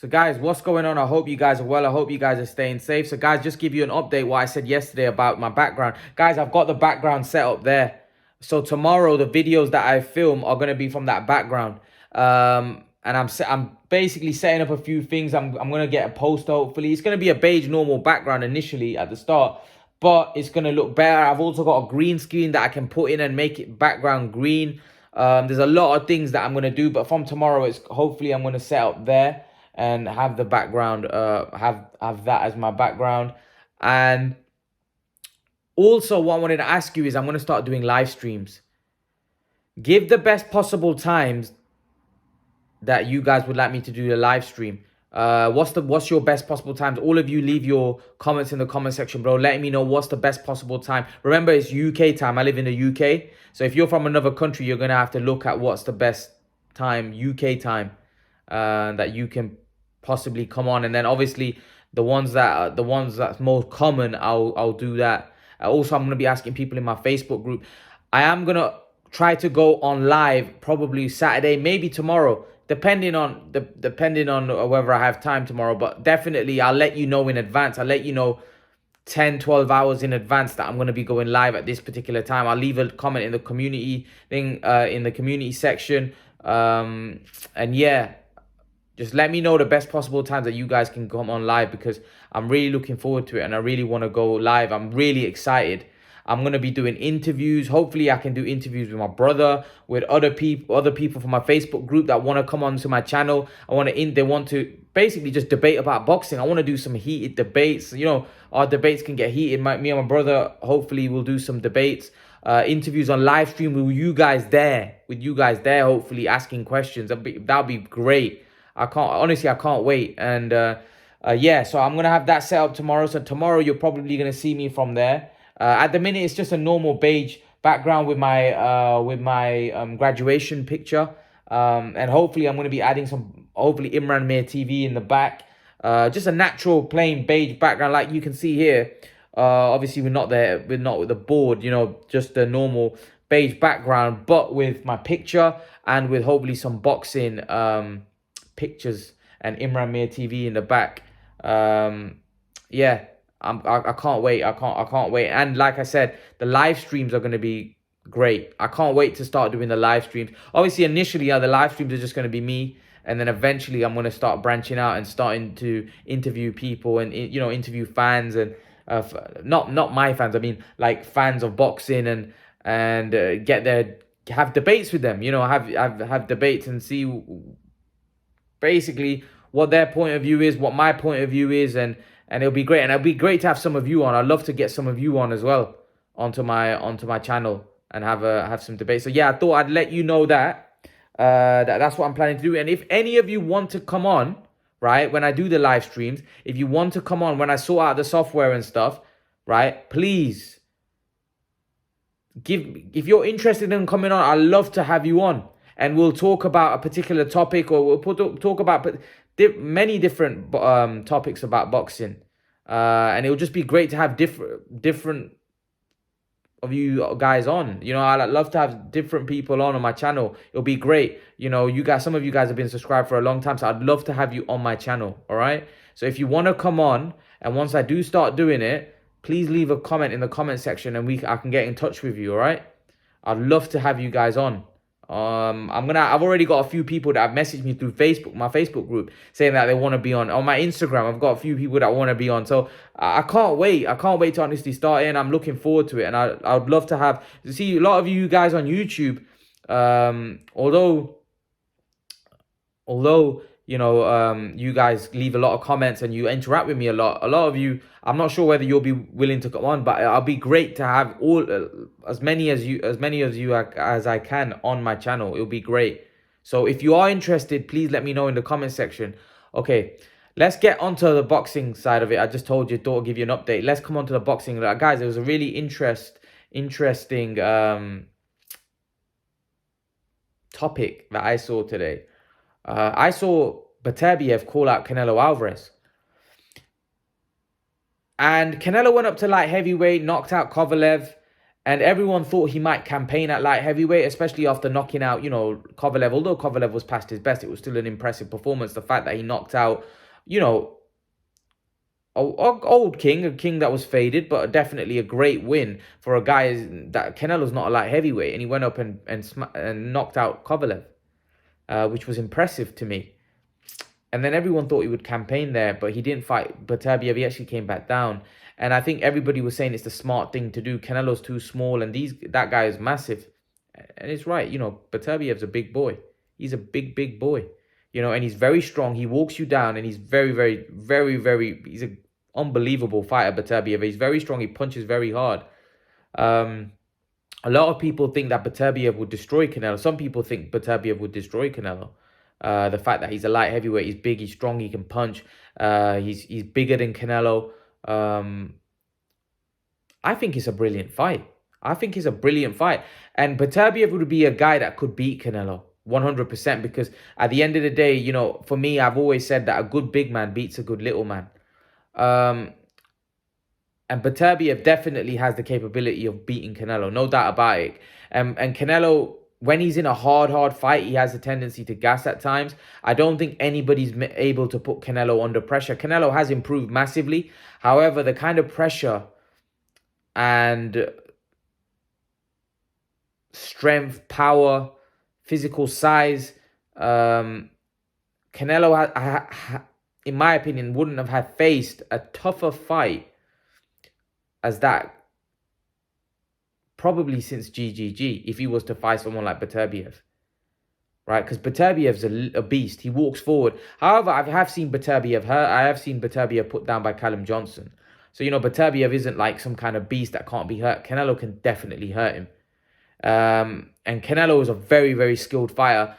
So guys, what's going on? I hope you guys are well. I hope you guys are staying safe. So guys, just give you an update what I said yesterday about my background. Guys, I've got the background set up there. So tomorrow, the videos that I film are going to be from that background. And I'm basically setting up a few things. I'm going to get a poster, hopefully. It's going to be a beige normal background initially at the start, but it's going to look better. I've also got a green screen that I can put in and make it background green. There's a lot of things that I'm going to do, but from tomorrow, it's hopefully I'm going to set up there and have the background, have that as my background. And also what I wanted to ask you is I'm going to start doing live streams. Give the best possible times that you guys would like me to do a live stream. What's your best possible times? All of you leave your comments in the comment section, bro. Letting me know what's the best possible time. Remember, it's UK time. I live in the UK. So if you're from another country, you're going to have to look at what's the best time, UK time, that you can possibly come on. And then obviously the ones that's most common, I'll do that. Also, I'm going to be asking people in my Facebook group. I am going to try to go on live probably Saturday, maybe tomorrow, depending on whether I have time tomorrow. But definitely I'll let you know in advance. I'll let you know 10 12 hours in advance that I'm going to be going live at this particular time. I'll leave a comment in the community thing, in the community section. And yeah, just let me know the best possible times that you guys can come on live, because I'm really looking forward to it and I really want to go live. I'm really excited. I'm going to be doing interviews. Hopefully I can do interviews with my brother, with other people from my Facebook group that want to come onto my channel. They want to basically just debate about boxing. I want to do some heated debates. You know, our debates can get heated. Me and my brother, hopefully we'll do some debates, interviews on live stream with you guys there, hopefully asking questions. That'll be great. I can't wait. And yeah, so I'm going to have that set up tomorrow. So tomorrow you're probably going to see me from there. At the minute, it's just a normal beige background with my graduation picture. And hopefully I'm going to be adding some, hopefully Imran Mir TV in the back. Just a natural plain beige background like you can see here. Obviously we're not with the board, you know, just the normal beige background, but with my picture and with hopefully some boxing pictures and Imran Mir TV in the back. Yeah, I can't wait. I can't wait. And like I said, the live streams are going to be great. I can't wait to start doing the live streams. Obviously, initially, the live streams are just going to be me. And then eventually, I'm going to start branching out and starting to interview people and, you know, interview fans and not my fans. I mean, like fans of boxing and have debates with them. You know, have debates and see basically what their point of view is, what my point of view is, and it'll be great. And it'll be great to have some of you on. I'd love to get some of you on as well onto my channel and have some debates. So yeah, I thought I'd let you know that's what I'm planning to do. And if any of you want to come on, right, when I do the live streams, if you want to come on when I sort out the software and stuff, right, please if you're interested in coming on, I'd love to have you on. And we'll talk about a particular topic, or we'll talk about many different topics about boxing. And it'll just be great to have different of you guys on. You know, I'd love to have different people on my channel. It'll be great. You know, some of you guys have been subscribed for a long time, so I'd love to have you on my channel. All right. So if you want to come on, and once I do start doing it, please leave a comment in the comment section, and I can get in touch with you. All right. I'd love to have you guys on. I've already got a few people that have messaged me through Facebook, my Facebook group, saying that they want to be on my Instagram. I've got a few people that want to be on. So I can't wait. I can't wait to honestly start in. I'm looking forward to it. And I'd love to see a lot of you guys on YouTube. Although, you know, you guys leave a lot of comments and you interact with me a lot. A lot of you, I'm not sure whether you'll be willing to come on, but it'll be great to have as many of you as I can on my channel. It'll be great. So if you are interested, please let me know in the comment section. Okay, let's get onto the boxing side of it. I just told you, thought I'd give you an update. Let's come on to the boxing. Guys, it was a really interesting topic that I saw today. I saw Beterbiev call out Canelo Alvarez. And Canelo went up to light heavyweight, knocked out Kovalev. And everyone thought he might campaign at light heavyweight, especially after knocking out, Kovalev. Although Kovalev was past his best, it was still an impressive performance. The fact that he knocked out, you know, old king, a king that was faded, but definitely a great win for a guy that Canelo's not a light heavyweight, and he went up and knocked out Kovalev, which was impressive to me. And then everyone thought he would campaign there, but he didn't fight Beterbiev. He actually came back down. And I think everybody was saying it's the smart thing to do. Canelo's too small, and that guy is massive. And it's right. Beterbiev's a big boy. He's a big, big boy. And he's very strong. He walks you down, and he's very, very, very, very... He's an unbelievable fighter, Beterbiev. He's very strong. He punches very hard. A lot of people think that Beterbiev would destroy Canelo. Some people think Beterbiev would destroy Canelo. The fact that he's a light heavyweight, he's big, he's strong, he can punch. He's bigger than Canelo. I think it's a brilliant fight. And Beterbiev would be a guy that could beat Canelo 100%, because at the end of the day, for me, I've always said that a good big man beats a good little man. And Beterbiev definitely has the capability of beating Canelo, no doubt about it. And Canelo, when he's in a hard fight, he has a tendency to gas at times. I don't think anybody's able to put Canelo under pressure. Canelo has improved massively. However, the kind of pressure and strength, power, physical size, Canelo, in my opinion, wouldn't have had faced a tougher fight as that probably since GGG, if he was to fight someone like Beterbiev, right? Because Beterbiev's a beast. He walks forward. However, I have seen Beterbiev hurt. I have seen Beterbiev put down by Callum Johnson. So, Beterbiev isn't like some kind of beast that can't be hurt. Canelo can definitely hurt him. And Canelo is a very, very skilled fighter.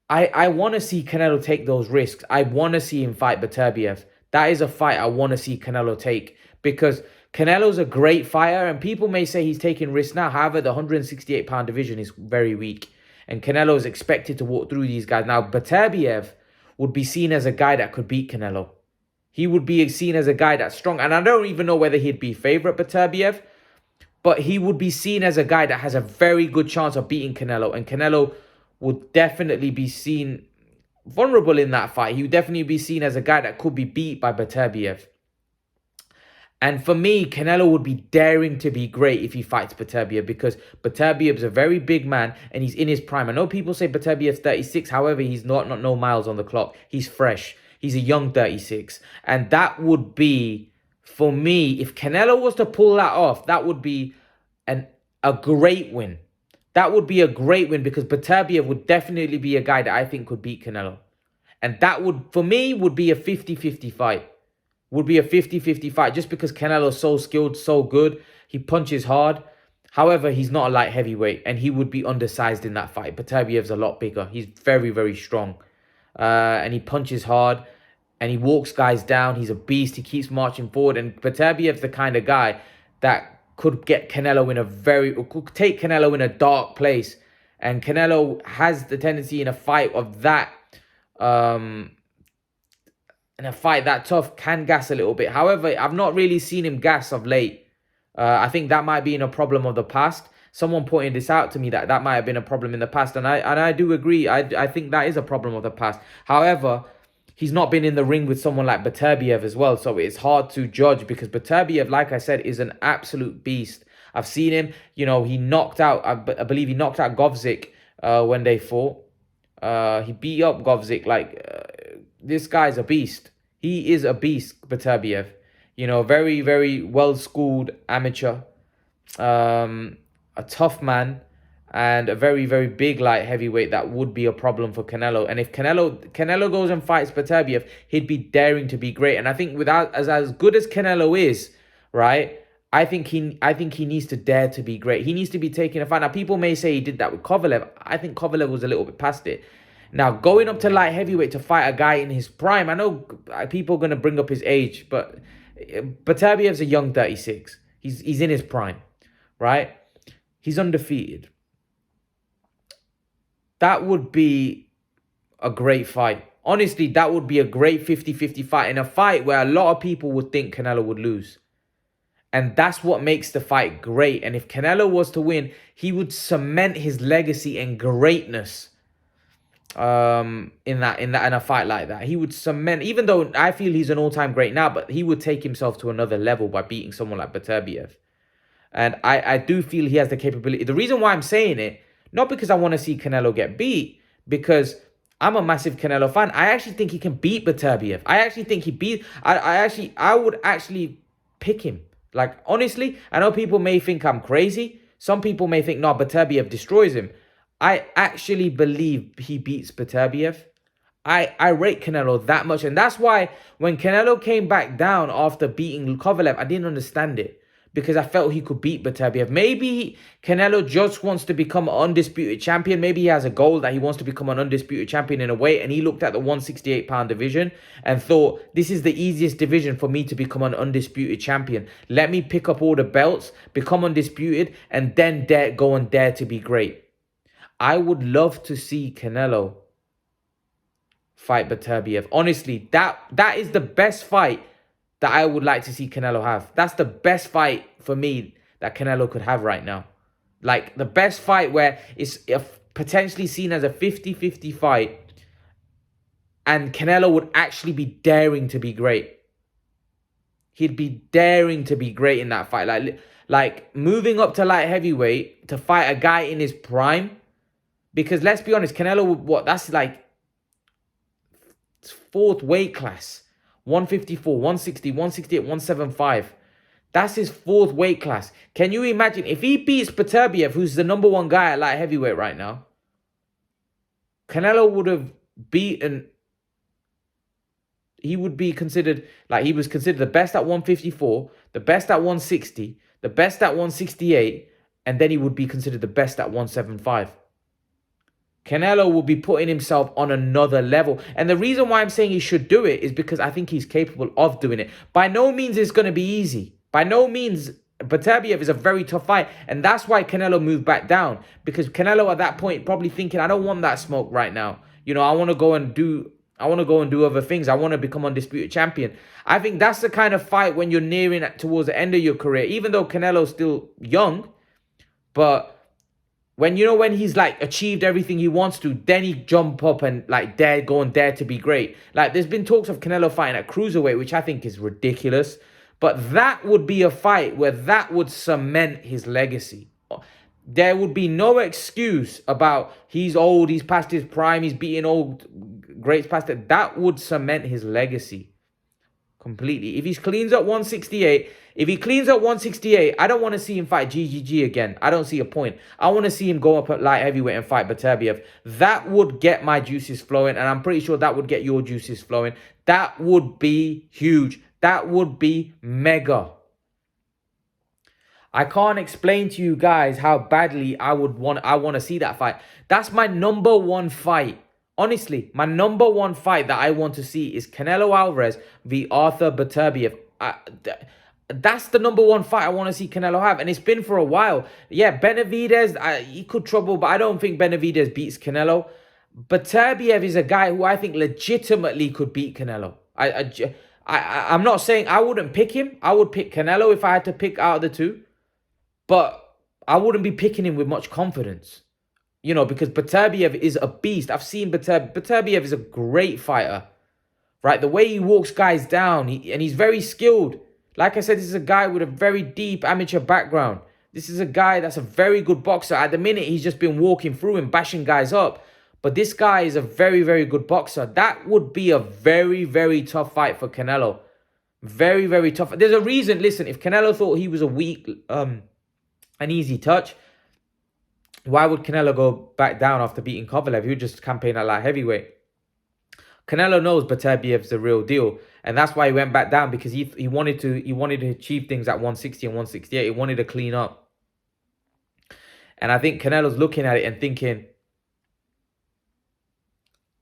I want to see Canelo take those risks. I want to see him fight Beterbiev. That is a fight I want to see Canelo take, because Canelo's a great fighter, and people may say he's taking risks now. However, the 168-pound division is very weak, and Canelo is expected to walk through these guys. Now, Beterbiev would be seen as a guy that could beat Canelo. He would be seen as a guy that's strong, and I don't even know whether he'd be favourite, Beterbiev, but he would be seen as a guy that has a very good chance of beating Canelo, and Canelo would definitely be seen vulnerable in that fight. He would definitely be seen as a guy that could be beat by Beterbiev. And for me, Canelo would be daring to be great if he fights Beterbiev, because Beterbiev's a very big man and he's in his prime. I know people say Beterbiev's 36. However, he's not no miles on the clock. He's fresh. He's a young 36. And that would be, for me, if Canelo was to pull that off, that would be a great win. That would be a great win, because Beterbiev would definitely be a guy that I think could beat Canelo. And that would, for me, would be a 50-50 fight. Would be a 50-50 fight, just because Canelo's so skilled, so good. He punches hard. However, he's not a light heavyweight, and he would be undersized in that fight. Beterbiev's a lot bigger. He's very, very strong. And he punches hard, and he walks guys down. He's a beast. He keeps marching forward. And Beterbiev's the kind of guy that could get Canelo could take Canelo in a dark place. And Canelo has the tendency in a fight of that, in a fight that tough, can gas a little bit. However, I've not really seen him gas of late. I think that might be a problem of the past. Someone pointed this out to me, that might have been a problem in the past. And I do agree. I think that is a problem of the past. However, he's not been in the ring with someone like Beterbiev as well. So it's hard to judge, because Beterbiev, like I said, is an absolute beast. I've seen him, he knocked out, I believe he knocked out Govzik when they fought. He beat up Govzik. This guy's a beast. He is a beast, Beterbiev. Very, very well-schooled amateur. A tough man. And a very, very big light heavyweight that would be a problem for Canelo. And if Canelo goes and fights Beterbiev, he'd be daring to be great. And I think as good as Canelo is, right, I think he needs to dare to be great. He needs to be taking a fight. Now, people may say he did that with Kovalev. I think Kovalev was a little bit past it. Now, going up to light heavyweight to fight a guy in his prime, I know people are going to bring up his age, but Beterbiev's a young 36. He's in his prime, right? He's undefeated. That would be a great fight. Honestly, that would be a great 50-50 fight, in a fight where a lot of people would think Canelo would lose. And that's what makes the fight great. And if Canelo was to win, he would cement his legacy and greatness in a fight like that. He would cement, even though I feel he's an all-time great now, but he would take himself to another level by beating someone like Beterbiev. And I do feel he has the capability. The reason why I'm saying it, not because I want to see Canelo get beat, because I'm a massive Canelo fan. I actually think he can beat Beterbiev. I actually think he beat... I would actually pick him. Like, honestly, I know people may think I'm crazy. Some people may think, no, Beterbiev destroys him. I actually believe he beats Beterbiev. I rate Canelo that much. And that's why when Canelo came back down after beating Kovalev, I didn't understand it. Because I felt he could beat Beterbiev. Maybe Canelo just wants to become an undisputed champion. Maybe he has a goal that he wants to become an undisputed champion in a way. And he looked at the 168-pound division and thought, this is the easiest division for me to become an undisputed champion. Let me pick up all the belts, become undisputed, and then go and dare to be great. I would love to see Canelo fight Beterbiev. Honestly, that is the best fight that I would like to see Canelo have. That's the best fight for me that Canelo could have right now. Like, the best fight where it's potentially seen as a 50-50 fight and Canelo would actually be daring to be great. He'd be daring to be great in that fight. Like moving up to light heavyweight to fight a guy in his prime. Because let's be honest, Canelo, that's like fourth weight class. 154, 160, 168, 175. That's his fourth weight class. Can you imagine if he beats Beterbiev, who's the number one guy at light heavyweight right now? Canelo would have beaten... He would be considered... Like, he was considered the best at 154, the best at 160, the best at 168, and then he would be considered the best at 175. Canelo will be putting himself on another level. And the reason why I'm saying he should do it is because I think he's capable of doing it. By no means is going to be easy. By no means, Beterbiev is a very tough fight. And that's why Canelo moved back down. Because Canelo at that point probably thinking, I don't want that smoke right now. You know, I want to go and do other things. I want to become undisputed champion. I think that's the kind of fight when you're nearing towards the end of your career. Even though Canelo's still young, but... when he's like achieved everything he wants to, then he jump up and like go and dare to be great. Like, there's been talks of Canelo fighting at cruiserweight, which I think is ridiculous. But that would be a fight where that would cement his legacy. There would be no excuse about he's old, he's past his prime, he's beating old greats past it. That would cement his legacy completely. If he cleans up 168, I don't want to see him fight GGG again. I don't see a point. I want to see him go up at light heavyweight and fight Beterbiev. That would get my juices flowing, and I'm pretty sure that would get your juices flowing. That would be huge. That would be mega. I can't explain to you guys how badly I want to see that fight. That's my number one fight. Honestly, my number one fight that I want to see is Canelo Alvarez v. Artur Beterbiev. That's the number one fight I want to see Canelo have. And it's been for a while. Yeah, Benavidez, he could trouble, but I don't think Benavidez beats Canelo. Beterbiev is a guy who I think legitimately could beat Canelo. I'm not saying I wouldn't pick him. I would pick Canelo if I had to pick out of the two. But I wouldn't be picking him with much confidence. You know, because Beterbiev is a beast. I've seen Beterbiev is a great fighter. Right? The way he walks guys down, and he's very skilled. Like I said, this is a guy with a very deep amateur background. This is a guy that's a very good boxer. At the minute, he's just been walking through and bashing guys up. But this guy is a very, very good boxer. That would be a very, very tough fight for Canelo. Very, very tough. There's a reason. Listen, if Canelo thought he was a weak, an easy touch, why would Canelo go back down after beating Kovalev? He would just campaign at light heavyweight. Canelo knows Beterbiev's the real deal. And that's why he went back down, because he wanted to achieve things at 160 and 168. He wanted to clean up. And I think Canelo's looking at it and thinking,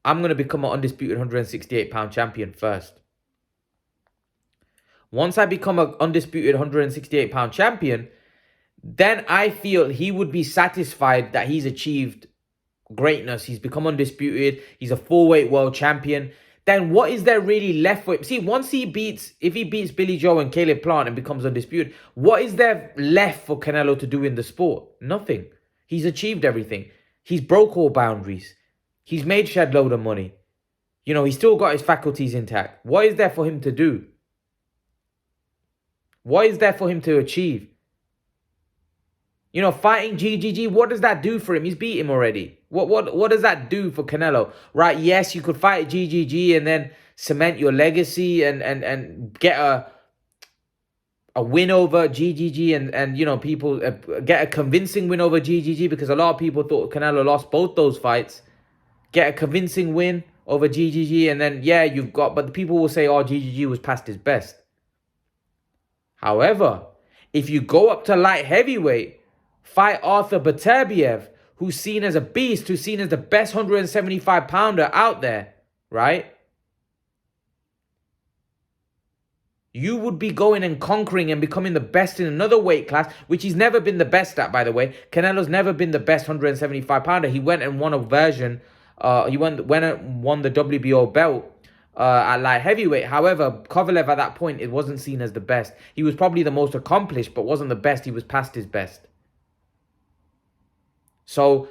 I'm going to become an undisputed 168-pound champion first. Once I become an undisputed 168-pound champion, then I feel he would be satisfied that he's achieved greatness. He's become undisputed. He's a full-weight world champion. then what is there really left for him? See, if he beats Billy Joe and Caleb Plant and becomes undisputed, what is there left for Canelo to do in the sport? Nothing. He's achieved everything. He's broke all boundaries. He's made shed load of money. You know, he's still got his faculties intact. What is there for him to do? What is there for him to achieve? You know, fighting GGG, what does that do for him? He's beat him already. What does that do for Canelo? Right, yes, you could fight GGG and then cement your legacy and get a win over GGG and you know, people get a convincing win over GGG, because a lot of people thought Canelo lost both those fights. Get a convincing win over GGG, and then, yeah, but the people will say, oh, GGG was past his best. However, if you go up to light heavyweight, fight Artur Beterbiev, who's seen as a beast, who's seen as the best 175-pounder out there, right? You would be going and conquering and becoming the best in another weight class, which he's never been the best at, by the way. Canelo's never been the best 175-pounder. He went and won a version. He went and won the WBO belt at light heavyweight. However, Kovalev at that point, it wasn't seen as the best. He was probably the most accomplished, but wasn't the best. He was past his best. So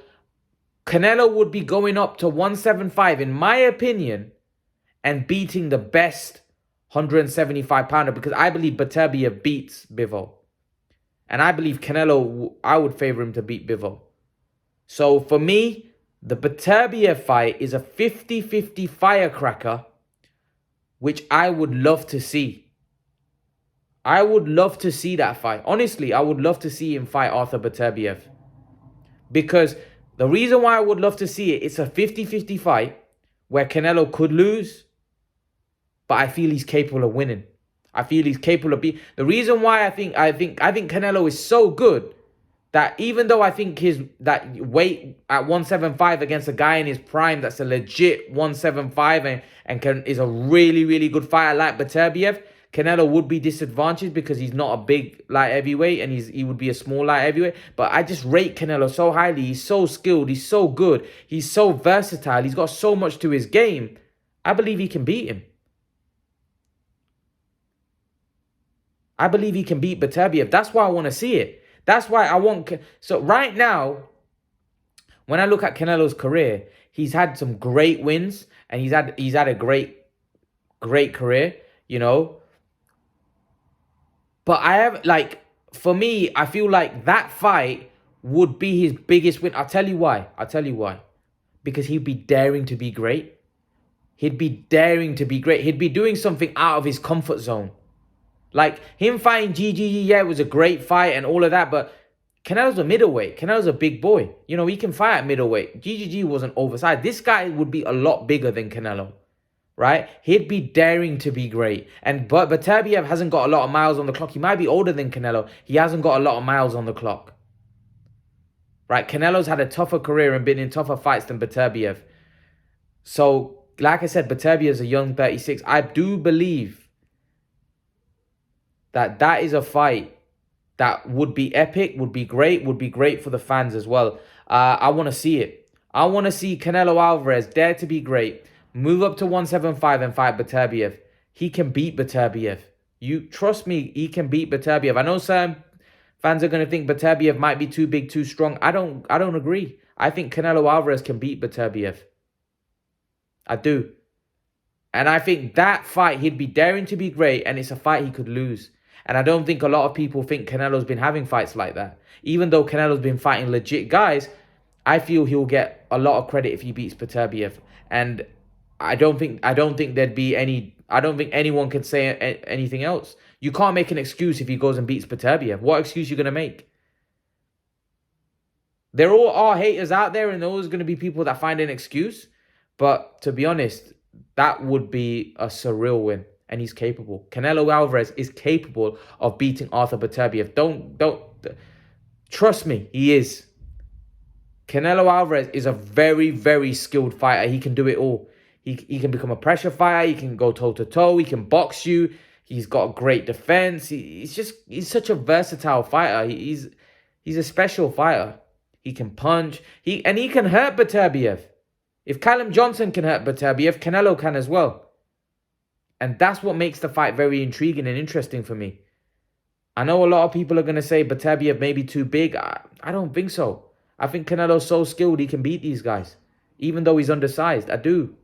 Canelo would be going up to 175, in my opinion, and beating the best 175-pounder, because I believe Beterbiev beats Bivol. And I believe Canelo, I would favor him to beat Bivol. So for me, the Beterbiev fight is a 50-50 firecracker, which I would love to see. I would love to see that fight. Honestly, I would love to see him fight Artur Beterbiev. Because the reason why I would love to see it, it's a 50-50 fight where Canelo could lose, but I feel he's capable of winning. I feel he's capable of being. The reason why I think Canelo is so good, that even though I think that weight at 175 against a guy in his prime that's a legit 175 is a really, really good fighter like Beterbiev, Canelo would be disadvantaged because he's not a big light heavyweight and he would be a small light heavyweight. But I just rate Canelo so highly. He's so skilled. He's so good. He's so versatile. He's got so much to his game. I believe he can beat him. I believe he can beat Beterbiev. That's why I want to see it. That's why I want... So right now, when I look at Canelo's career, he's had some great wins and he's had a great career, you know. But I have, like, for me, I feel like that fight would be his biggest win. I'll tell you why. Because he'd be daring to be great. He'd be daring to be great. He'd be doing something out of his comfort zone. Like, him fighting GGG, yeah, it was a great fight and all of that, but Canelo's a middleweight. Canelo's a big boy. You know, he can fight at middleweight. GGG wasn't oversized. This guy would be a lot bigger than Canelo, right? He'd be daring to be great. But Beterbiev hasn't got a lot of miles on the clock. He might be older than Canelo. He hasn't got a lot of miles on the clock, right? Canelo's had a tougher career and been in tougher fights than Beterbiev. So, like I said, Beterbiev's a young 36. I do believe that is a fight that would be epic, would be great for the fans as well. I want to see it. I want to see Canelo Alvarez dare to be great, move up to 175 and fight Beterbiev. He can beat Beterbiev. You trust me, he can beat Beterbiev. I know some fans are going to think Beterbiev might be too big, too strong. I don't agree. I think Canelo Alvarez can beat Beterbiev. I do. And I think that fight, he'd be daring to be great, and it's a fight he could lose. And I don't think a lot of people think Canelo's been having fights like that. Even though Canelo's been fighting legit guys, I feel he'll get a lot of credit if he beats Beterbiev. And I don't think there'd be any... I don't think anyone can say anything else. You can't make an excuse if he goes and beats Beterbiev. What excuse are you going to make? There all are haters out there, and there's always going to be people that find an excuse. But to be honest, that would be a surreal win. And he's capable. Canelo Alvarez is capable of beating Artur Beterbiev. Don't trust me, he is. Canelo Alvarez is a very, very skilled fighter. He can do it all. He can become a pressure fighter. He can go toe-to-toe. He can box you. He's got great defense. He's such a versatile fighter. He's a special fighter. He can punch. He can hurt Beterbiev. If Callum Johnson can hurt Beterbiev, Canelo can as well. And that's what makes the fight very intriguing and interesting for me. I know a lot of people are going to say Beterbiev may be too big. I don't think so. I think Canelo's so skilled he can beat these guys. Even though he's undersized. I do.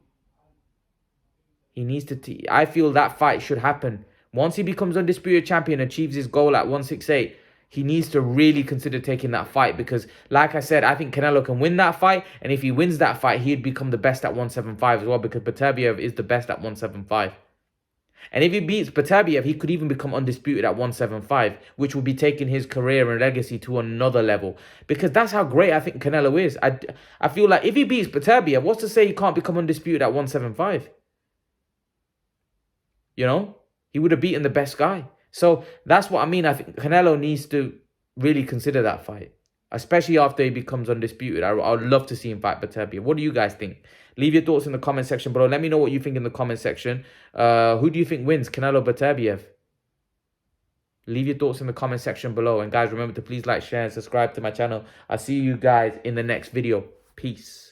He needs to... I feel that fight should happen. Once he becomes undisputed champion, achieves his goal at 168, he needs to really consider taking that fight. Because, like I said, I think Canelo can win that fight. And if he wins that fight, he'd become the best at 175 as well. Because Beterbiev is the best at 175. And if he beats Beterbiev, he could even become undisputed at 175, which would be taking his career and legacy to another level. Because that's how great I think Canelo is. I feel like if he beats Beterbiev, what's to say he can't become undisputed at 175? You know? He would have beaten the best guy. So that's what I mean. I think Canelo needs to really consider that fight. Especially after he becomes undisputed. I would love to see him fight Beterbiev. What do you guys think? Leave your thoughts in the comment section below. Let me know what you think in the comment section. Who do you think wins? Canelo, Beterbiev? Leave your thoughts in the comment section below. And guys, remember to please like, share, and subscribe to my channel. I'll see you guys in the next video. Peace.